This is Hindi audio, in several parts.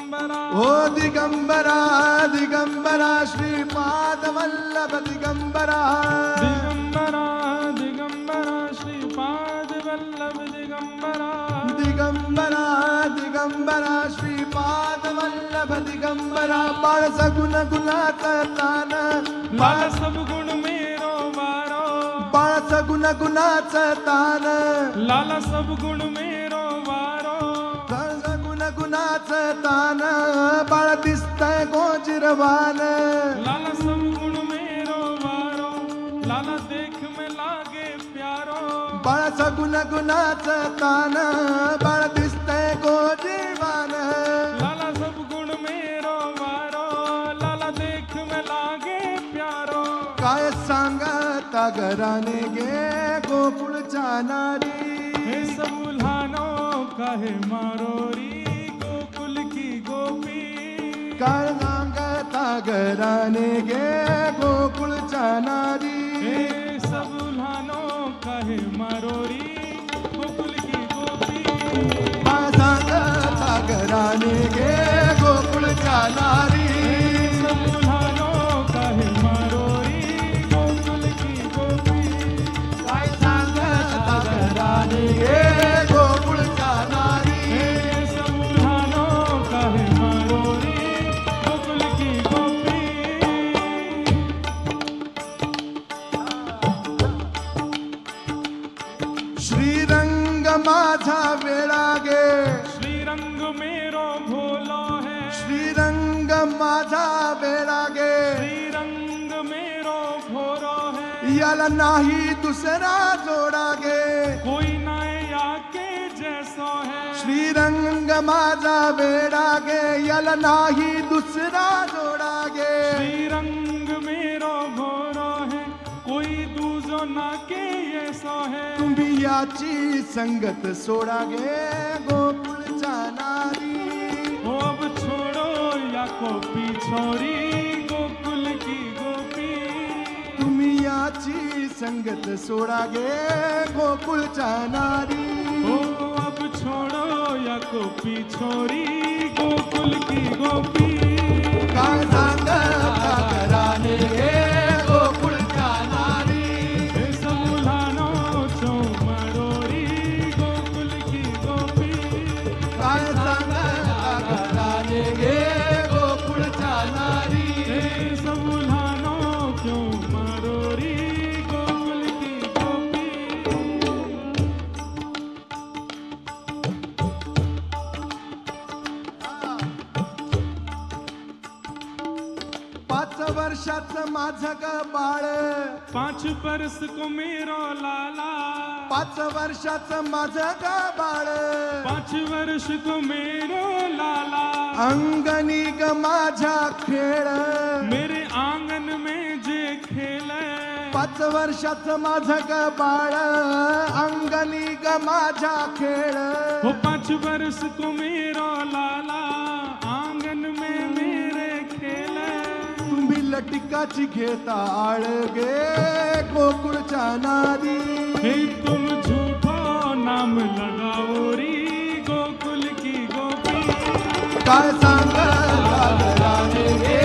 ओ दिगंबरा दिगंबरा श्रीपाद वल्लभ दिगंबरा दिगंबरा दिगंबरा श्रीपाद वल्लभ दिगंबरा दिगंबरा दिगंबरा श्रीपाद वल्लभ दिगंबरा बाळ सगुण गुणाचा तान लाल सब गुण मेरो वारो बाळ सगुण गुणाचा तान लाला सब गुण मेरो वारो बाळ सगुण गुणाचा तान बाळ दिसतंय गोजिरवान लाला सब गुण मेरो वारो लाला देख में लागे प्यारो बाळ सगुण गुणाचा तान बाळ दिसतंय गोजिरवान लाला सब गुण मेरो वारो लाला देख में लागे प्यारो काय सांगता घराने गे गोकुळच्या नारी हे सब उल्हानो काहे मारो री गोकुल की गोपी काय सांगता घराने गे गोकुळच्या नारी हे सब उल्हानो काहे मारो री गोकुल की गोपी काय सांगता घराने गे गोकुळच्या नारी सब उल्हानो काहे मारो री गोकुल की गोपी काय सांगता घराने गे गोकुळच्या नारी हे सब उल्हानो काहे मारो री गोकुल की गोपी श्रीरंग माझा वेळा गे श्रीरंग मेरो भोलो है श्रीरंग माझा वेळा गे श्रीरंग मेरो भोरो है याला नाही दुसरा जोडा गे कोई नया के जैसो है श्रीरंग माझा वेडा गे याला नाही दुसरा जोडा गे श्रीरंग मेरो भोरो है कोई दूजो ना के ऐसो है तुम्ही याची संगत सोडा गे गोकुळच्या नारी ओ अब छोड़ो या को पिछोरी गोकुल की गोपी तुम्ही याची संगत सोडा गे गोकुळच्या नारी ओ अब छोड़ो या को पिछोरी गोकुल की गोपी काय सांगता घराने गे गोकुळच्या नारी हे सब उल्हानो चो मारोरी गोकुल की गोपी काय सांगता घराने गे गोकुळच्या नारी हे सब उल्हानो क्यों मारोरी गोकुल की गोपी पाच वर्षाचं माझं ग बाळ 5 बरस को मेरो लाला 5 वर्षाचं माझं ग बाळ 5 वर्ष को मेरो लाला अंगणी ग माझ्या खेळ मेरे आंगन में जे खेले 5 वर्षाचं माझं ग बाळ अंगणी ग माझ्या खेळ वो 5 बरस को मेरो लाला आंगन में मेरे खेले तुम्ही लटिकाची घेता आळ गे गोकुळच्या नारी हे तुम झूठो नाम लगाओ री गोकुल की गोपी काय सांगता घराने गे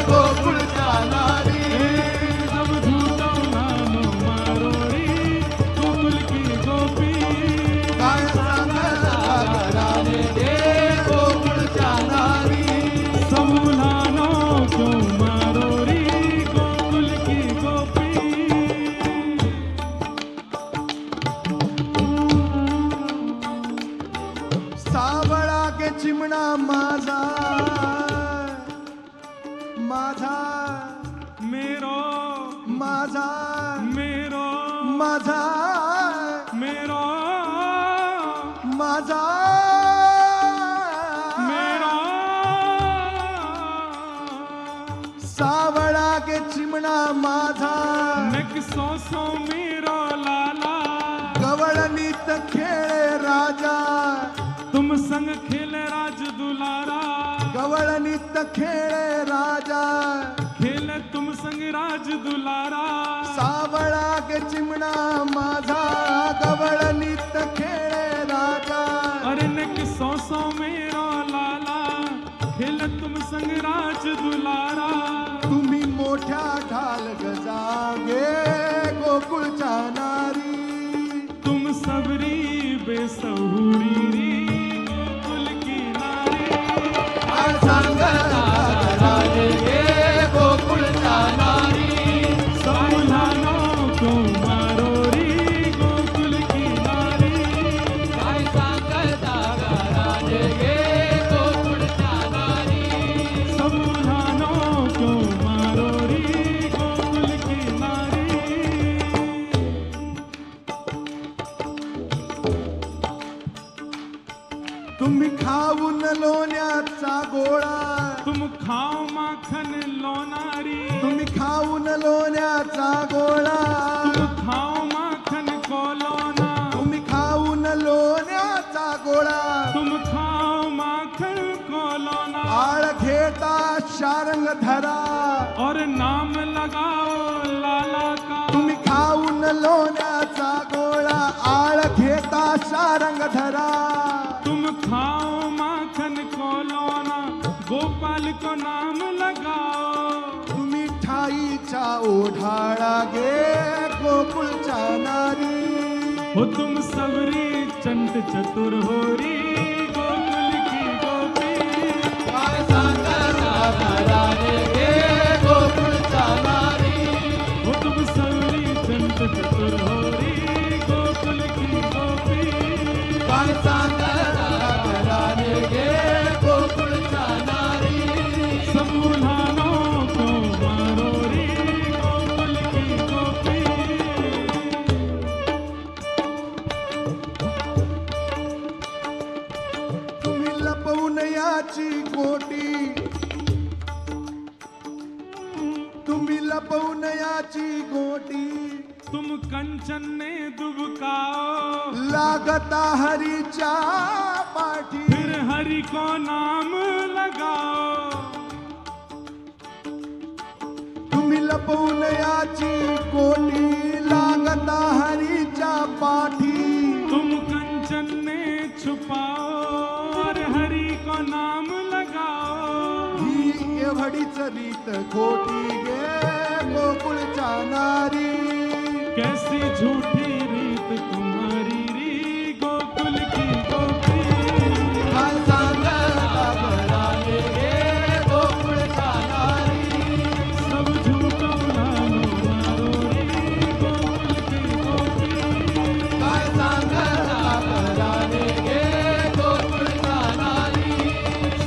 गोकुळच्या नारी हे सब झूठो नाम मारो री गोकुल की गोपी काय सांगता घराने गे गोकुळच्या नारी सब उल्हानो क्यों मारो री गोकुल की गोपी सावळा गे चिमणा माझा माझा मेरो माझा मेरो माझा मेरो माझा मेरो सावळा गे चिमणा माझा नक सो मेरो लाला गवळणीत खेळे राजा तुम संग खेले राज दुलारा गवळणीत खेळे राजा खेले तुम संग राज दुलारा सावळा गे चिमणा माझा गवळणीत खेळे राजा अरे नक सो मेरो लाला दुलारा तुम्ही मोठ्या ढाल गजागे गोकुळच्या नारी तुम सबरी बेसहुरी री गोकुल की नारी काय सांगता राजे गे गोकुळच्या नारी समूलानो को मारो री गोकुल की नारी काय सांगता राजे गे गोकुळच्या नारी समूलानो को मारो री गोकुल की नारी तुम्ही खाऊन लोण्याचा गोळा तुम खाओ माखन लोनारी तुम्ही खाऊन लोण्याचा गोळा तुम खाओ माखन को लोना तुम्ही खाऊन लोण्याचा गोळा तुम खाओ माखन को लोना आळ घेता शारंग धरा और नाम लगाओ लाला का तुम्ही खाऊन लोण्याचा गोळा आळ घेता शारंग धरा तुम खाओ माखन को लोना गोपाल को नाम लगाओ तुम्ही ठाईच्या ओढाळा गे गोकुळच्या नारी हो तुम सबरी चंट चतुर होरी गोकुल की गोपी काय सांगता राजे गे गोकुळच्या नारी हो तुम सबरी चंट चतुर होरी गोकुल की गोपी काय सांगता राजे गे गोकुळच्या नारी समूलानो को मारो री गोकुल की गोपी तुम्ही लपवून याची गोटी तुम्ही लपवून याची गोटी तुम कंचन ने दुबकाओ लागता हरीच्या पाठी फिर हरि को नाम लगाओ तुम्ही लपवून याची गोटी लागता हरीच्या पाठी तुम कंचन ने छुपाओ और हरि को नाम लगाओ ही एवढीच रीत खोटी गे गोकुळच्या नारी कैसी झूठी रीत तुम्हारी री गोकुल की गोपी काय सांगता राजे गे गोकुळच्या नारी सब झूठो लालो मारो री गोकुल की गोपी काय सांगता राजे गे गोकुळच्या नारी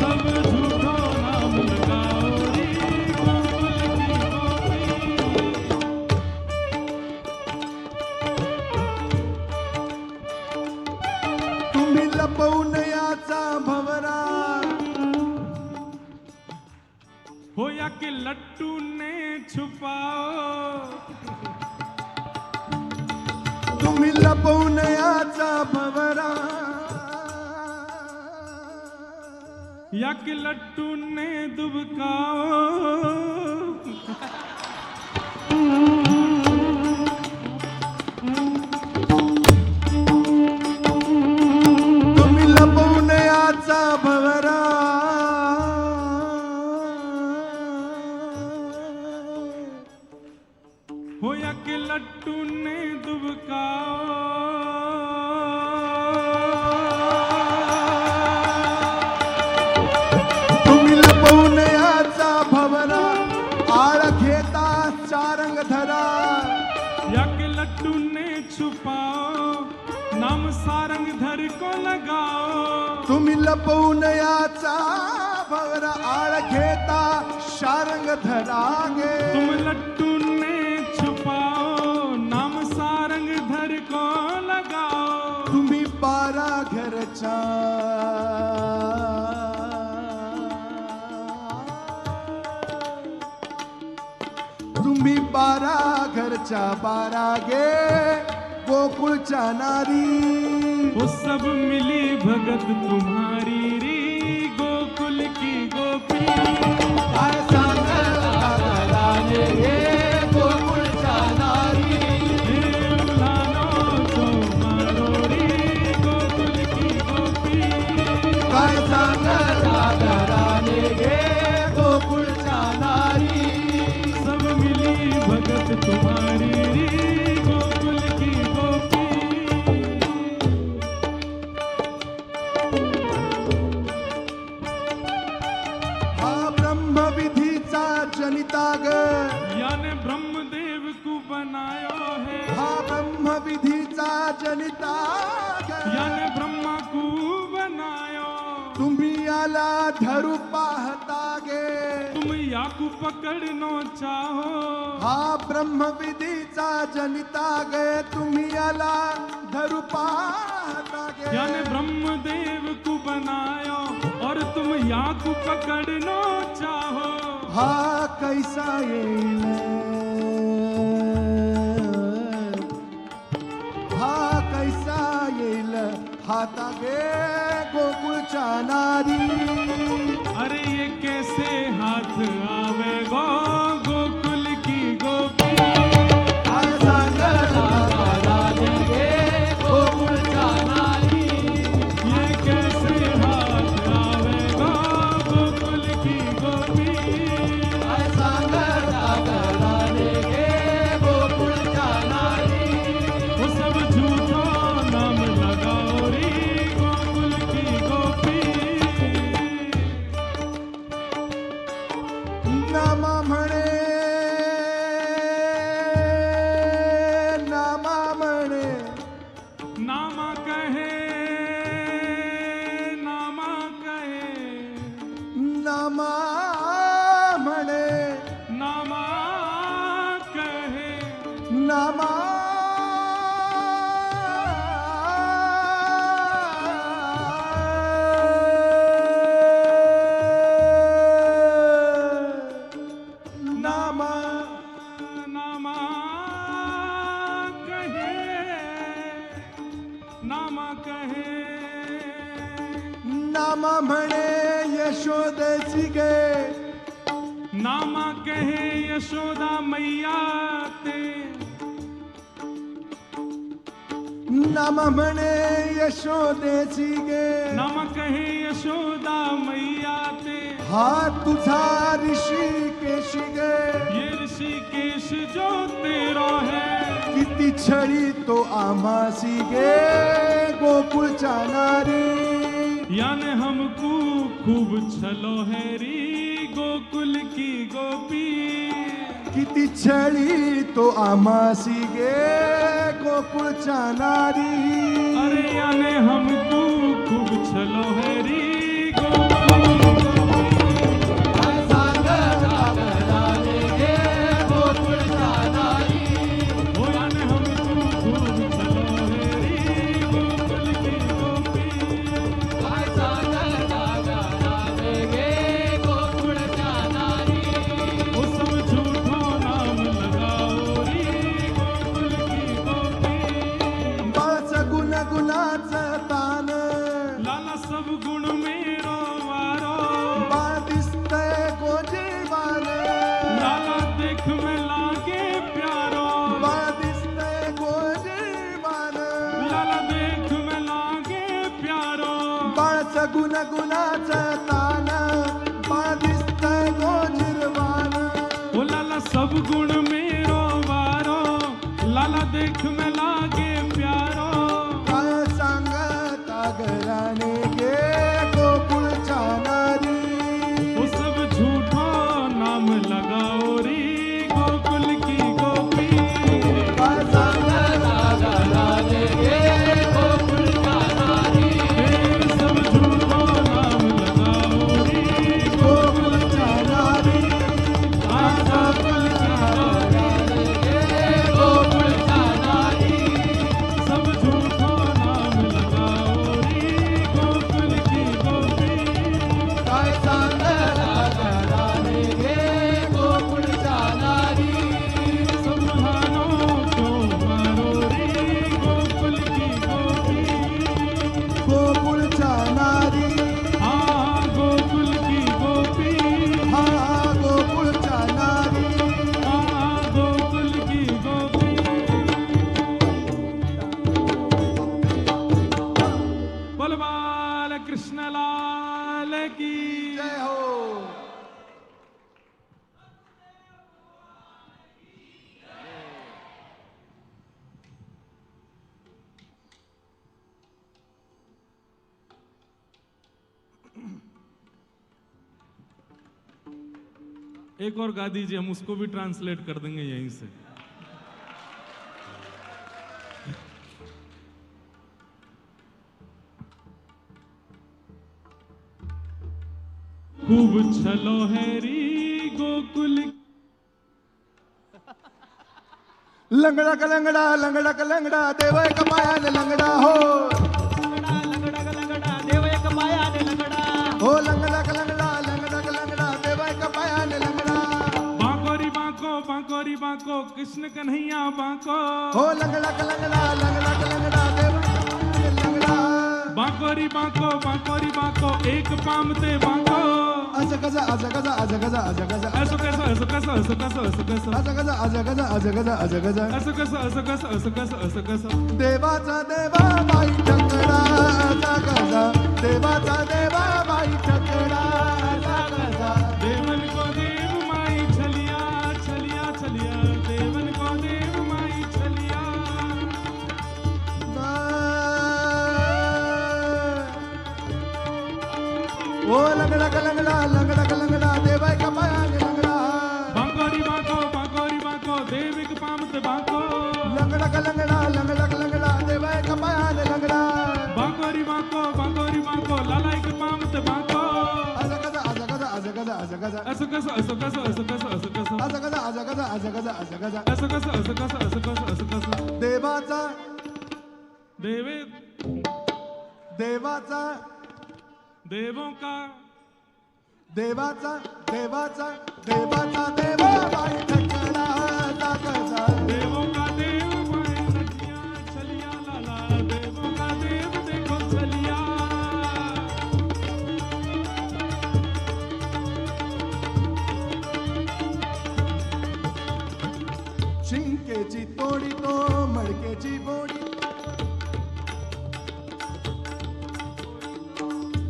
सब झूठो नाम लगाओ री गोकुल की गोपी तुम्ही लपवून याचा भवरा हो या कि लट्टू ने छुपाओ तुम्ही लपवून याचा भवरा या कि लट्टू ने दुबकाओ तुम्ही लपवून याचा भवरा हो या कि लट्टू ने दुबकाओ तुम्ही लपवून याचा भवरा आळ घेता चारंग धरा या कि लट्टू ने छुपाओ नाम सारंग धर को लगाओ तुम्ही लपवून याचा भवरा आळ घेता शारंग धरा गे तुम लट्टू ने छुपाओ नाम सारंग धर को लगाओ तुम्ही बारा घरच्या तुम्ही बारा घरच्या बारा गे गोकुळच्या नारी वो सब मिली भगत तुम्हारी री गोकुल की गोपी काय सांगता राजे गे गोकुळच्या नारी हे मुलानो तो मारो री गोकुल की गोपी काय सांगता राजे गे गोकुळच्या याने ब्रह्मदेव को बनायो है हा ब्रह्म विधीचा जनिता ग याने ब्रह्मा को बनायो तुम्ही याला धरू पाहता गे तुम याकू पकड़नो चाहो हा ब्रह्म विधीचा जनिता गे तुम्ही याला धरू पाहता गे याने ब्रह्मदेव को बनायो और तुम याकू पकड़नो चाहो हा कैसा येईल हा कैसा येईल हाता गे गोकुळच्या नारी अरे ये कैसे हाथ आवे गो गोकुल की गोपी काय सांगला राधे गोकुळच्या नारी ये कैसे हाथ आवे गो गोकुल की गोपी काय सांगता राधे गोकुळच्या नारी वो सब झूठो नाम लगाओ रे गोकुल की गोपी नामा म्हणे नामा म्हणे नामा कहे नामा कहे नामा म्हणे नामा कहे नामा नामा नामा कहे नामा कहे नामा म्हणे यशोदेची गे नामा कहे यशोदा मैया ते नामा म्हणे यशोदेची गे नामा कहे यशोदा मैया ते हा तुझा ऋषिकेशी गे ये ऋषिकेश जो तेरा है किती छळी तो आमासी गे गोकुळच्या नारी याने हमको खूब छलो है री गोकुल की गोपी किती छळी तो आमासी गे गोकुळच्या नारी अरे याने हमको खूब छलो है री गोकुल की गोपी काय सांगता राधे गोकुळच्या नारी ओ याने हमको खूब छलो है री गोकुल की गोपी काय सांगता राधे गोकुळच्या नारी वो सब झूठो नाम लगाओ री गोकुल की गोपी बाळच गुणाचं तान लाला सब गुण मेरो वारो बाळ दिसतंय गोजीवान लाला देख में लागे प्यारो बाळ दिसतंय गोजीवान लाला देख में लागे प्यारो बाळच गुणाचं तान बाळ दिसतंय गोजीवान ओ लाला सब गुण मेरो वारो लाला देख में लागे प्यारो काय सांगता घराने गे गोकुळच्या नारी वो सब झूठो नाम लगाओ री गोकुल की गोपी काय सांगता राधे गोकुळच्या नारी फिर सब झूठो नाम लगाओ री गोकुळच्या नारी आजा गोकुळच्या नारी एक और गा दीजिए, हम उसको भी ट्रांसलेट कर देंगे यहीं से। खूब छलो हैरी गोकुल, लंगड़ा का लंगड़ा, लंगड़ा का लंगड़ा, देव एक माया ने लंगड़ा हो। लंगड़ा का लंगड़ा देव एक माया ने लंगड़ा, हो लंगड़ा का लंगड़ा, लंगड़ा का लंगड़ा, देव एक माया ने लंगड़ा। बांकोरी बांको कृष्ण कन्हैया बांको। हो लंगड़ा का लंगड़ा, लंगड़ा का लंगड़ा, देव एक माया ने लंगड़ा। बांकोरी बांको एक पामते बांको। आजा गजा, आजा गजा, आजा गजा, आजा गजा, ऐसो कैसो ऐसो कैसो ऐसो कैसो ऐसो कैसो आजा गजा, आजा गजा, आजा गजा, आजा गजा। ऐसो कैसो ऐसो कैसो ऐसो कैसो ऐसो कैसो। देवाचा देवा बाई ठकडा, आजा गजा, देवाचा देवा बाई ठकडा, आजा गजा। देवन को देव माई छलिया छलिया छलिया, देवन को देव माई छलिया। ओ लंगड़ा का लंगड़ा, लंगड़ा का लंगड़ा, देवा का माया ने लंगड़ा। बांकोरी बांको देव एक पामते बांको। लंगड़ा का लंगड़ा, लंगड़ा का लंगड़ा, देवा का माया ने लंगड़ा। बांकोरी बांको लाला एक पामते बांको। आजा गजा, आजा गजा, आजा गजा, आजा गजा। ऐसो कैसो ऐसो कैसो ऐसो कैसो ऐसो कैसो। आजा गजा, आजा गजा, आजा गजा, आजा गजा। ऐसो कैसो ऐसो कैसो ऐसो कैसो ऐसो कैसो। देवाचा देवे देवाचा देवों का देवाचा देवाचा देवाचा देवा बाई ठकडा, आजा गजा। देवों का देव माई नदिया छलिया लाला, देवों का देव देखो छलिया। शिंकेची तोडी तो मडकेची बोडी,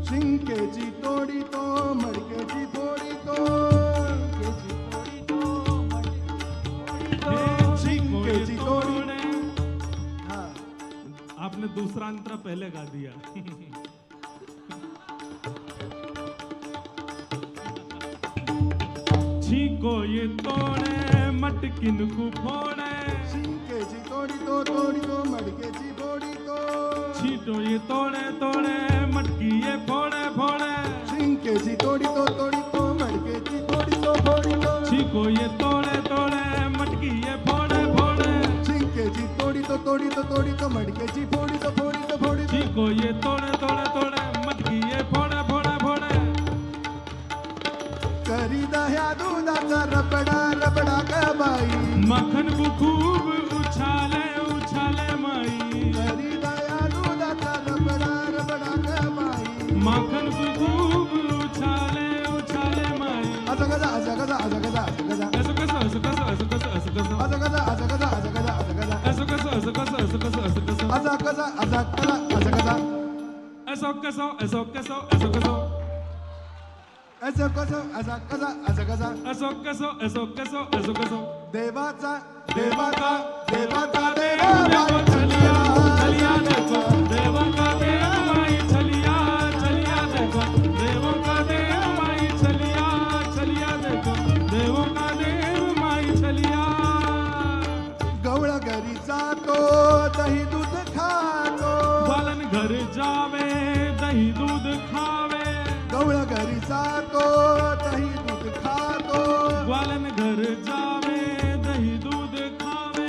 शिंकेची तोडी तो मडकेची बोडी तो, शिंकेची तोडी। हाँ आपने दूसरा अंतरा पहले गा दिया। छीको ये तोड़े मटकिन को फोड़े, शिंकेची तोडी तो मडकेची बोडी तो, छीटो ये तोड़े मटकी ये फोड़े फोड़े। शिंकेची तोडी तो मडकेची बोडी तो फोडी तो, छीको ये तोड़े मटकी ये फोड़े फोड़े। शिंकेची तोडी तो मडकेची बोडी तो फोडी तो फोडी तो। छीको ये तोड़े मटकी ये फोड़े फोड़े फोड़े। करी दह्या दुधाचा रबडा रबडा ग बाई, मखन को खूब उछाले उछाले माई। करी दह्या दुधाचा रबडा रबडा ग बाई। मखन को खूब उछाले उछाले माई। आजा गजा, आजा गजा, आजा गजा, आजा गजा। ऐसो कैसो ऐसो कैसो ऐसो कैसो ऐसो कैसो। आजा गजा, आजा गजा, आजा गजा, आजा गजा। ऐसो कैसो ऐसो कैसो ऐसो कैसो ऐसो कैसो। आजा गजा, आजा गजा, आजा गजा। ऐसो कैसो ऐसो कैसो ऐसो कैसो। ऐसो कसो, आजा गजा, आजा गजा। ऐसो कैसो ऐसो कैसो ऐसो कैसो। देवाचा देवाचा देवाचा देव देखो छलिया छलिया देखो, देवों का देव माई छलिया छलिया देखो, देवों का देव माई छलिया छलिया देखो, देवों का देव माई छलिया। गवळा घरी जातो, दही दूध खातो। ग्वालन घर जावे दही दूध खावे। गवळा घरी जातो, दही दूध खातो। ग्वालन घर जावे दही दूध खावे।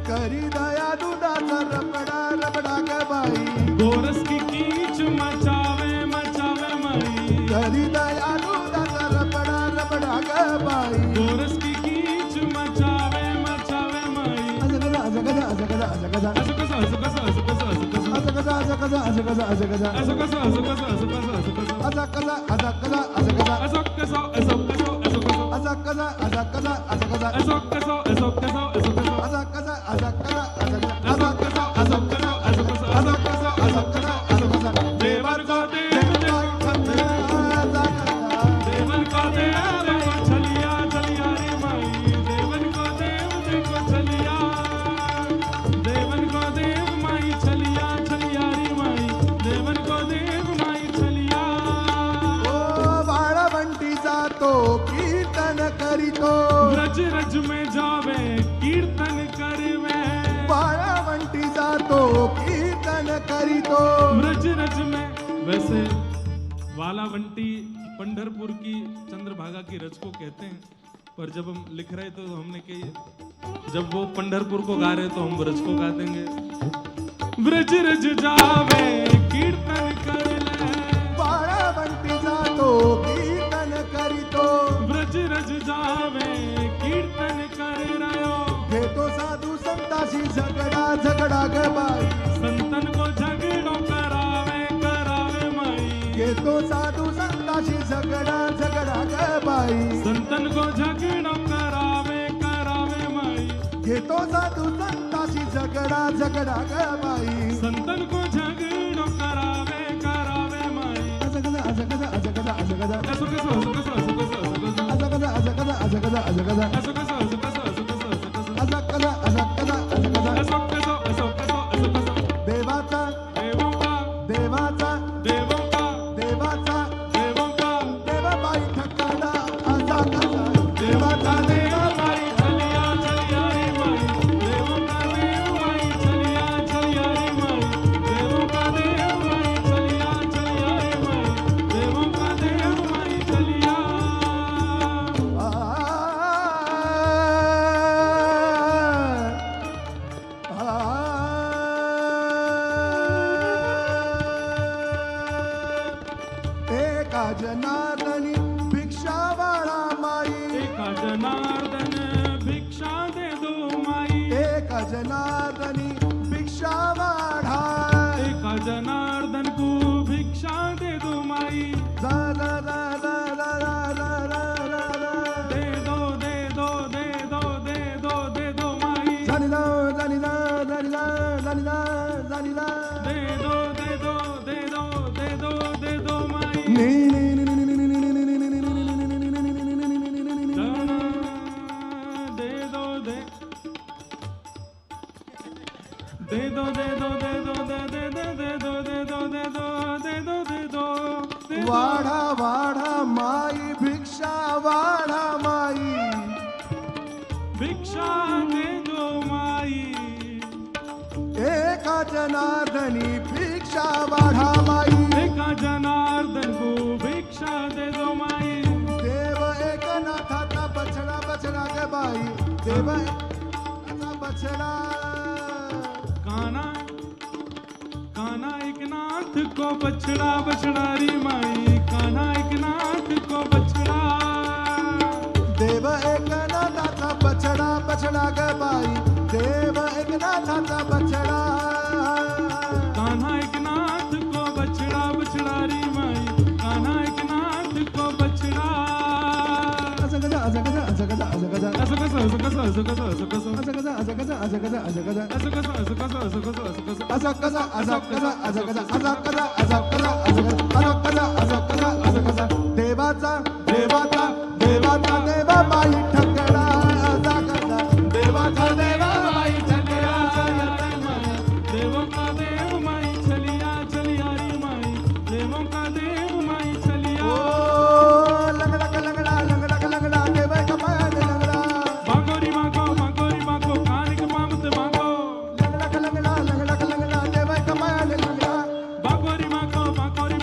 करी दया दुधाचा रबडा रबडा ग बाई, गोरस की कीच मचावे मचावे माई। करी दया दुधाचा रबडा रबडा ग बाई। गोरस की कीच मचावे मचावे माई। आजा गजा, आजा गजा, आजा गजा, आजा गजा। ऐसो कैसो ऐसो कैसो ऐसो कैसो ऐसो कैसो। आजा गजा, आजा गजा, आजा गजा, आजा गजा। ऐसो कैसो ऐसो कैसो ऐसो कैसो ऐसो कैसो। आजा गजा, आजा गजा, आजा गजा। ऐसो कैसो ऐसो कैसो ऐसो कैसो। आजा गजा, आजा गजा, आजा गजा। ऐसो कैसो ऐसो कैसो ऐसो कैसो। आजा गजा, आजा गजा, आजा गजा। ऐसो कैसो ऐसो कैसो ऐसो कैसो। ऐसो कैसो ऐसो कैसो ऐसो कैसो। देवन को देव देखो, देवन को देव देखो छलिया छलिया रे माई। देवन को देव देखो छलिया, देवन को देव माई छलिया छलिया रे माई। देवन को देव माई छलिया। ओ बाळवंटी जातो कीर्तन करी जावे कीर्तन करवे वाळवंटी जातो कीर्तन करीतो ब्रज रज में। वैसे वालावंटी पंढरपुर की चंद्रभागा की रज को कहते हैं, पर जब हम लिख रहे थे तो हमने कही जब वो पंढरपुर को गा रहे तो हम ब्रज को गा देंगे। ब्रज रज जावे कीर्तन कर ले वाळवंटी जातो कीर्तन करीतो ब्रज रज जावे कीर्तन कर रयो घेतो साधू संताशी झगडा झगडा ग बाई संतन को झगड़ो करावे करावे माई घेतो साधू संताशी झगडा झगडा ग बाई संतन को झगड़ो करावे करावे माई घेतो साधू संताशी झगडा झगडा ग बाई संतन को झगड़ो करावे करावे माई अजगदा अजगदा अजगदा अजगदा असो कसो असो कसो असो कसो असो कसो अजगदा अजगदा अजगदा अजगदा असो कसो असो कसो असो कसो असो कसो अजगदा अजगदा अजगदा असो कसो असो कसो असो कसो देवाचा देवों देवाचा का देवाचा देवों का देवाबाई ठकाडा असा कसा देवाचा देवाबाई चलिया चलिया रे माई देवों का देवबाई चलिया चलिया रे माई देवों का देवबाई चलिया चलिया रे माई देवों का देवबाई चलिया एका जनार्दनी भिक्षावाळा माई एका जनार्दन भिक्षा दे दो माई एका जनार्दनी भिक्षावाळा एका जनार्दन को भिक्षा दे दो माई दा दा दा दा दा दा दा दा दा दा दे दो दे दो दे दो दे दो दे दो माई जानिला जानिला जानिला जानिला जानिला दे दो दे दो दे दो दे दो दे दो माई नी दे दो दे दे दो दे दो दे दो दे दे दे दे दो दे दो दे दो दे दो दे दो दे दो वाढा वाढा माई भिक्षा वाढा माई भिक्षा दे दो माई एका जनार्दनी भिक्षा वाढा माई एका जनार्दन को भिक्षा दे दो माई देव एकनाथाचा बछडा बछडा ग बाई देव एकनाथाचा बछडा काना काना एकनाथ को बछड़ा बछड़ा री माई काना एकनाथ को बछड़ा देव एकनाथाचा बछडा बछडा ग बाई देव एकनाथाचा बछडा कान्हा एकनाथ को बछड़ा बछड़ा री माई कान्हा एकनाथ को बछड़ा अजगदा अजगदा अजगदा अजगदा असो कसो असो कसो असो कसो असो कसो अजगदा अजगदा अजगदा अजगदा असो कसो असो कसो असो कसो असो कसो अजगदा अजगदा अजगदा अजगदा अजगदा अजगदा अजगदा अजगदा देवाचा देवाचा देवाचा देवा बाई ठकडा अजगदा देवाचा देवा बाई ठकडा देवों का देव माई चलिया चलिया री माई देवों का देव माई चलिया ओ लंगड़ा लंगड़ा लंगड़ा लंगड़ा देवा कमाल लंगड़ा बागोरी बागो कानिक मामत बागो लंगड़ा लंगड़ा लंगड़ा लंगड़ा देवा कमाल लंगड़ा बागोरी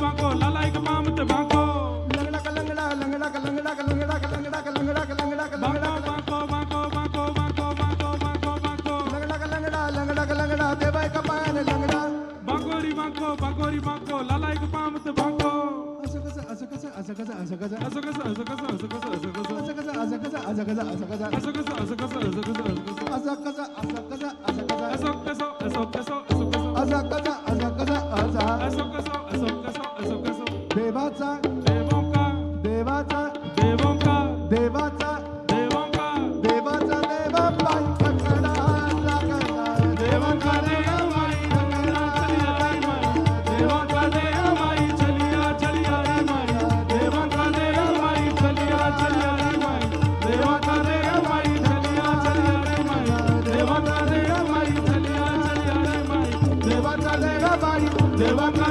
बागो लालाइक मामत बागो लंगड़ा लंगड़ा लंगड़ा लंगड़ा लंगड़ा लंगड़ा लंगड़ा लंगड़ा लंगड़ा बागो लंगड़ा लंगड़ा देवा कमाल लंगड़ा बागोरी बागो लालाइक मामत बागो असकसा असकसा असकसा असकसा असो कसो असो कसो असो कसो असो कसो असकसा असकसा असकसा असकसा असो कसो असो कसो असो कसो असो कसो असकसा असकसा असकसा असो कसो असो कसो असो कसो असकसा असकसा असा असो कसो असो कसो असो कसो देवाचा देवों का देवाचा देवों का देवाचा देवों का देवाचा देवा बाई ठकडा लागला देवों का देव माई चलिया रे माई देवों का देव माई चलिया चलिया रे माई देवों का देव माई चलिया चलिया रे माई देवों का देव माई चलिया चलिया रे माई देवों का देव माई चलिया चलिया रे माई देवाचा देवा बाई देवों का